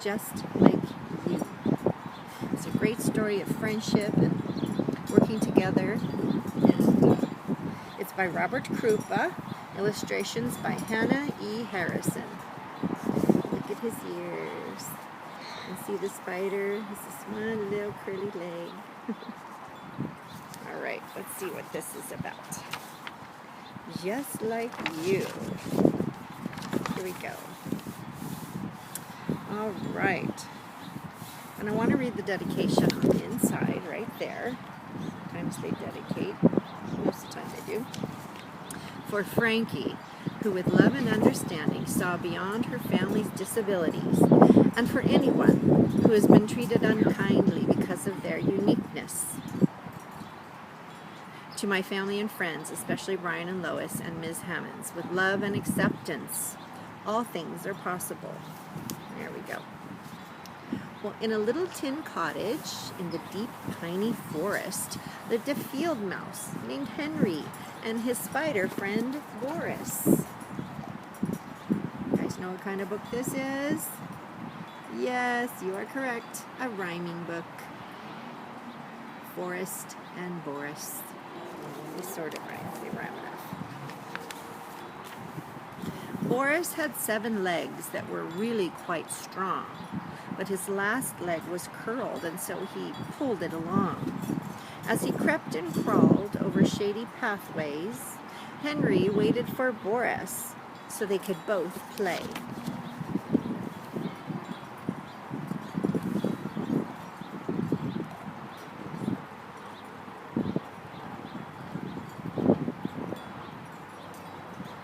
just like you. It's a great story of friendship and working together. And it's by Robert Krupa, illustrations by Hannah E. Harrison. Look at his ears. And see the spider? Has this one little curly leg. All right, let's see what this is about. Just like you. Here we go. All right. And I want to read the dedication on the inside right there. Sometimes they dedicate. Most of the time they do. For Frankie, who with love and understanding saw beyond her family's disabilities, and for anyone who has been treated unkindly because of their uniqueness. To my family and friends, especially Brian and Lois and Ms. Hammonds, with love and acceptance, all things are possible. There we go. Well, in a little tin cottage in the deep piney forest lived a field mouse named Henry and his spider friend Boris. You guys know what kind of book this is? Yes, you are correct. A rhyming book. Forest and Boris. They sort of rhyme. They rhyme enough. Boris had 7 legs that were really quite strong, but his last leg was curled, and so he pulled it along. As he crept and crawled over shady pathways, Henry waited for Boris so they could both play.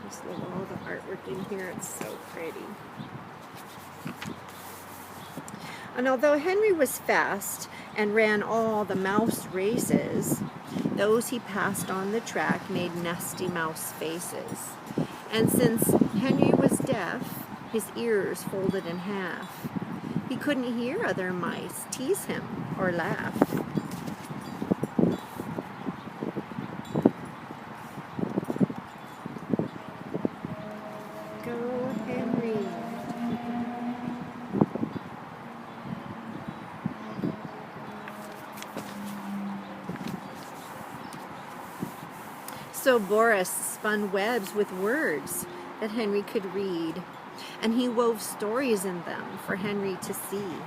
Just look at all the artwork in here. It's so pretty. And although Henry was fast and ran all the mouse races, those he passed on the track made nasty mouse faces. And since Henry was deaf, his ears folded in half. He couldn't hear other mice tease him or laugh. Go, Henry. So Boris spun webs with words that Henry could read, and he wove stories in them for Henry to see.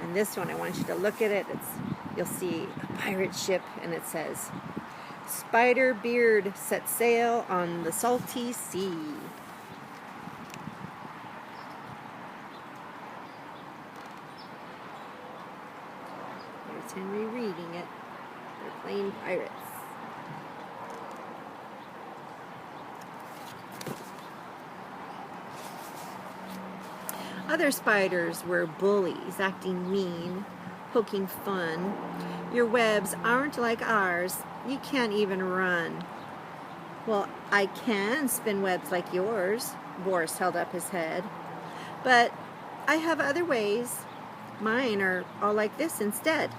And this one, I want you to look at it. You'll see a pirate ship, and it says, "Spider Beard set sail on the salty sea." There's Henry reading it. They're playing pirates. Other spiders were bullies, acting mean, poking fun. Your webs aren't like ours. You can't even run. Well, I can spin webs like yours. Boris held up his head. But I have other ways. Mine are all like this instead.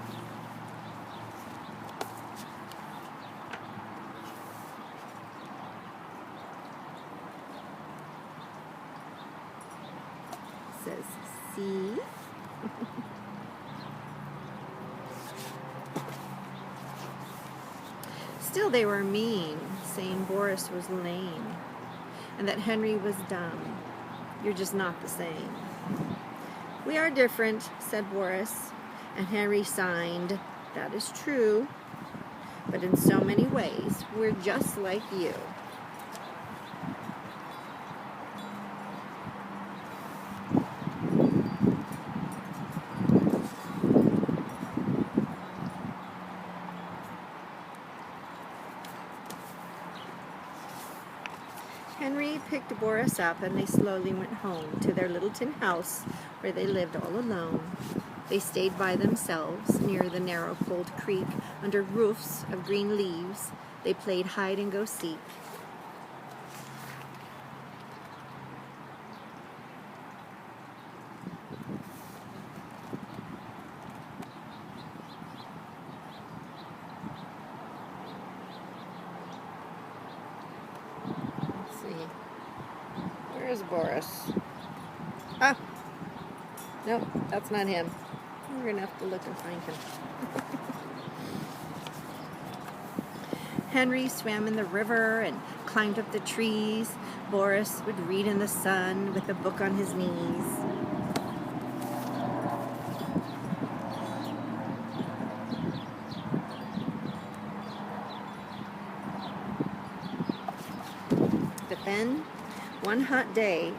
Says, see? Still they were mean, saying Boris was lame, and that Henry was dumb. You're just not the same. We are different, said Boris, and Henry signed, that is true, but in so many ways, we're just like you. Henry picked Boris up, and they slowly went home to their little tin house where they lived all alone. They stayed by themselves near the narrow cold creek under roofs of green leaves. They played hide and go seek. Let's see. Where's Boris? Ah, Nope, that's not him. We're going to have to look and find him. Henry swam in the river and climbed up the trees. Boris would read in the sun with a book on his knees. But then, one hot day,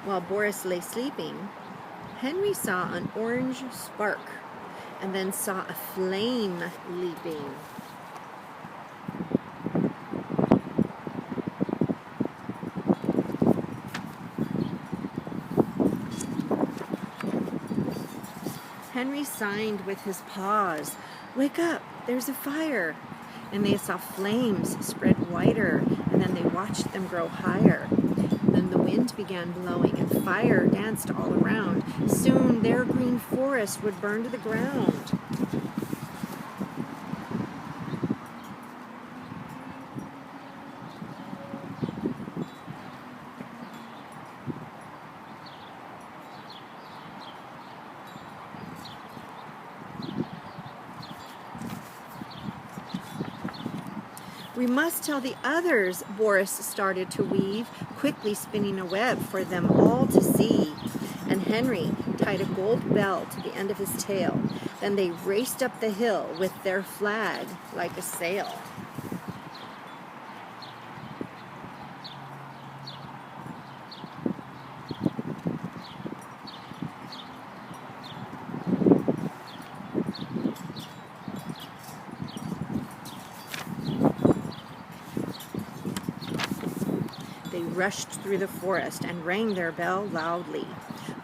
while Boris lay sleeping, Henry saw an orange spark and then saw a flame leaping. Henry signed with his paws, "Wake up, there's a fire." And they saw flames spread wider, and then they watched them grow higher. Then the wind began blowing, and fire danced all around. Soon their green forest would burn to the ground. "We must tell the others," Boris started to weave, quickly spinning a web for them all to see. And Henry tied a gold bell to the end of his tail. Then they raced up the hill with their flag like a sail. They rushed through the forest and rang their bell loudly.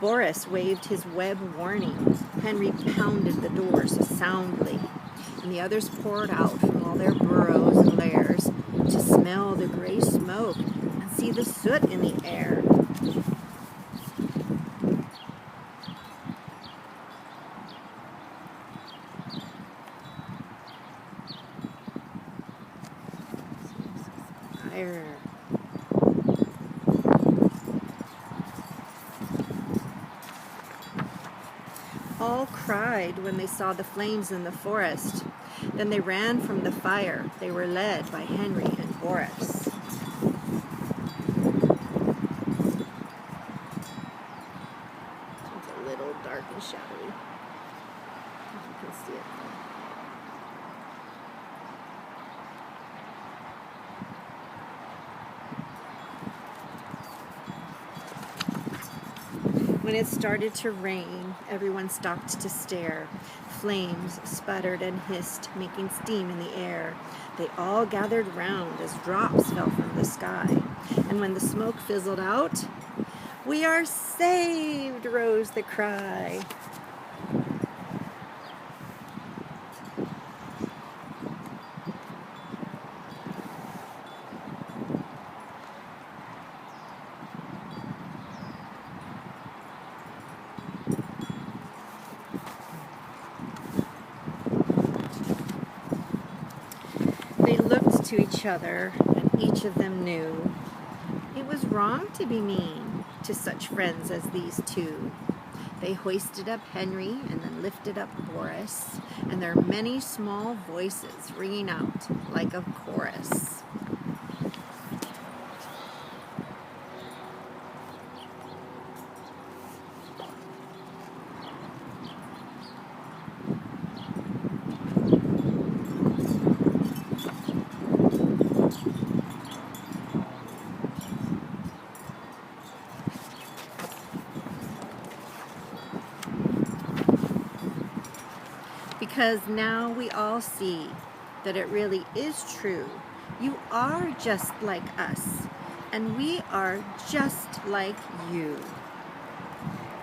Boris waved his web warning. Henry pounded the doors soundly. And the others poured out from all their burrows and lairs to smell the gray smoke and see the soot in the air. Fire. All cried when they saw the flames in the forest. Then they ran from the fire. They were led by Henry and Boris. It's a little dark and shadowy. You can see it. When it started to rain, everyone stopped to stare. Flames sputtered and hissed, making steam in the air. They all gathered round as drops fell from the sky. And when the smoke fizzled out, "We are saved!" rose the cry. They looked to each other, and each of them knew it was wrong to be mean to such friends as these two. They hoisted up Henry and then lifted up Boris, and their many small voices ringing out like a chorus. Because now we all see that it really is true. You are just like us, and we are just like you.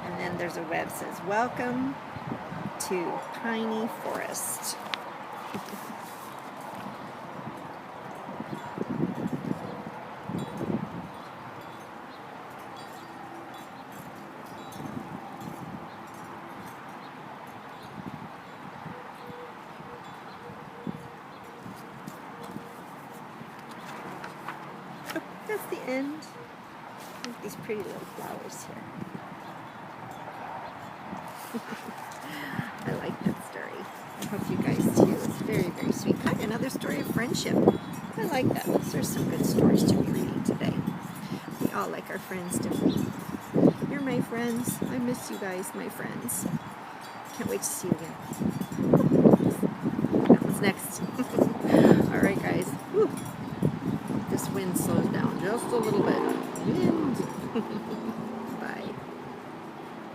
And then there's a web that says, "Welcome to Piney Forest." That's the end. Look at these pretty little flowers here. I like that story. I hope you guys too. It's very, very sweet. Kind of another story of friendship. I like that. Those are some good stories to be reading today. We all like our friends, don't we? You're my friends. I miss you guys, my friends. Can't wait to see you again. That was next. Alright guys. Whew. This wind slows down just a little bit. Wind.